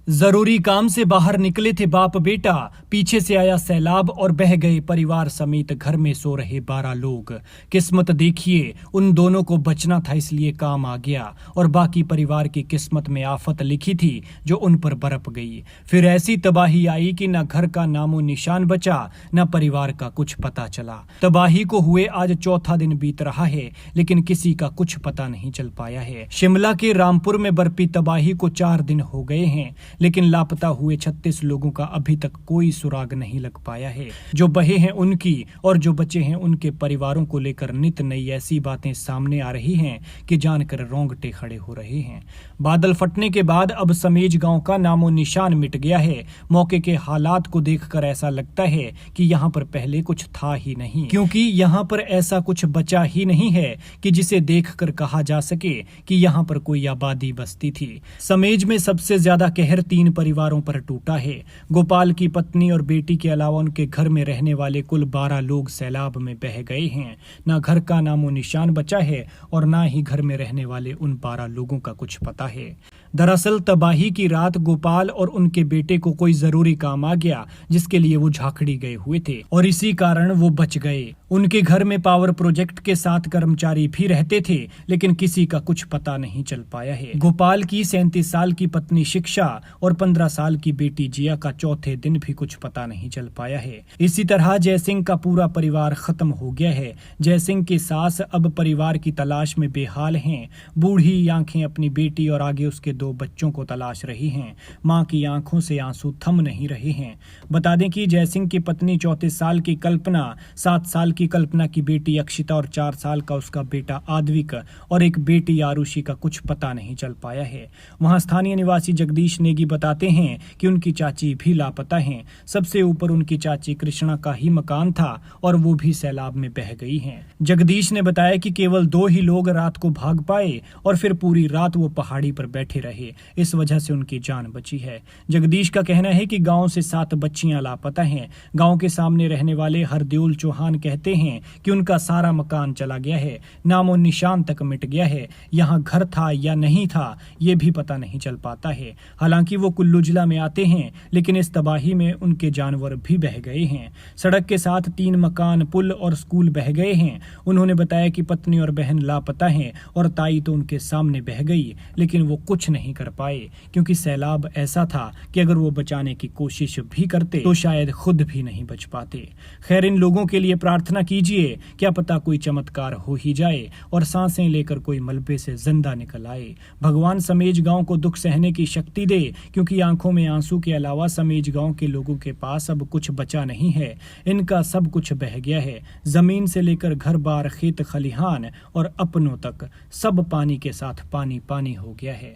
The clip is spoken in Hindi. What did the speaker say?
जरूरी काम से बाहर निकले थे बाप बेटा, पीछे से आया सैलाब और बह गए परिवार समेत घर में सो रहे 12 लोग। किस्मत देखिए, उन दोनों को बचना था इसलिए काम आ गया और बाकी परिवार की किस्मत में आफत लिखी थी जो उन पर बरप गई। फिर ऐसी तबाही आई कि न घर का नामो निशान बचा, न परिवार का कुछ पता चला। तबाही को हुए आज चौथा दिन बीत रहा है, लेकिन किसी का कुछ पता नहीं चल पाया है। शिमला के रामपुर में बरपी तबाही को 4 दिन हो गए हैं, लेकिन लापता हुए 36 लोगों का अभी तक कोई सुराग नहीं लग पाया है। जो बहे हैं उनकी और जो बचे हैं उनके परिवारों को लेकर नित नई ऐसी बातें सामने आ रही हैं कि जानकर रोंगटे खड़े हो रहे हैं। बादल फटने के बाद अब समेज गांव का नामो निशान मिट गया है। मौके के हालात को देखकर ऐसा लगता है कि यहाँ पर पहले कुछ था ही नहीं, क्योंकि यहाँ पर ऐसा कुछ बचा ही नहीं है कि जिसे देखकर कहा जा सके कि यहाँ पर कोई आबादी बसती थी। समेज में सबसे ज्यादा कहर 3 परिवारों पर टूटा है। गोपाल की पत्नी और बेटी के अलावा उनके घर में रहने वाले कुल 12 लोग सैलाब में बह गए हैं। ना घर का नामो निशान बचा है और ना ही घर में रहने वाले उन 12 लोगों का कुछ पता है। दरअसल तबाही की रात गोपाल और उनके बेटे को कोई जरूरी काम आ गया जिसके लिए वो झाकड़ी गए हुए थे और इसी कारण वो बच गए। उनके घर में पावर प्रोजेक्ट के 7 कर्मचारी भी रहते थे, लेकिन किसी का कुछ पता नहीं चल पाया है। गोपाल की 37 साल की पत्नी शिक्षा और 15 साल की बेटी जिया का चौथे दिन भी कुछ पता नहीं चल पाया है। इसी तरह जयसिंह का पूरा परिवार खत्म हो गया है। जयसिंह की सास अब परिवार की तलाश में बेहाल हैं। बूढ़ी आंखें अपनी बेटी और आगे उसके 2 बच्चों को तलाश रही हैं। मां की आंखों से आंसू थम नहीं रहे हैं। बता दें कि जयसिंह की पत्नी 34 साल की कल्पना, 7 साल की कल्पना की बेटी अक्षिता और 4 साल का उसका बेटा आद्विक और एक बेटी आरुषि का कुछ पता नहीं चल पाया है। वहां स्थानीय निवासी जगदीश नेगी बताते हैं कि उनकी चाची भी लापता हैं। सबसे ऊपर उनकी चाची कृष्णा का ही मकान था और वो भी सैलाब में बह गई हैं। जगदीश ने बताया कि केवल 2 ही लोग रात को भाग पाए और फिर पूरी रात वो पहाड़ी पर बैठे रहे। इस वजह से उनकी जान बची है। जगदीश का कहना है कि गांव से 7 बच्चियां लापता हैं। गांव के सामने रहने वाले हरदेउल चौहान कहते हैं कि उनका सारा मकान चला गया है, नामो निशान तक मिट गया है। यहाँ घर था या नहीं था ये भी पता नहीं चल पाता है। हालांकि वो कुल्लू जिला में आते हैं, लेकिन इस तबाही में उनके जानवर भी बह गए हैं। सड़क के साथ 3 मकान, पुल और स्कूल बह गए हैं। उन्होंने बताया कि पत्नी और बहन लापता हैं और ताई तो उनके सामने बह गई, लेकिन वो कुछ नहीं कर पाए क्योंकि सैलाब ऐसा था कि अगर वो बचाने की कोशिश भी करते तो शायद खुद भी नहीं बच पाते। खैर, इन लोगों के लिए प्रार्थना कीजिए, क्या पता कोई चमत्कार हो ही जाए और सांसें लेकर कोई मलबे से जिंदा निकल आए। भगवान समेज गांव को दुख सहने की शक्ति दे, क्योंकि आंखों में आंसू के अलावा समेज गांव के लोगों के पास अब कुछ बचा नहीं है। इनका सब कुछ बह गया है। जमीन से लेकर घर बार, खेत खलिहान और अपनों तक सब पानी के साथ पानी पानी हो गया है।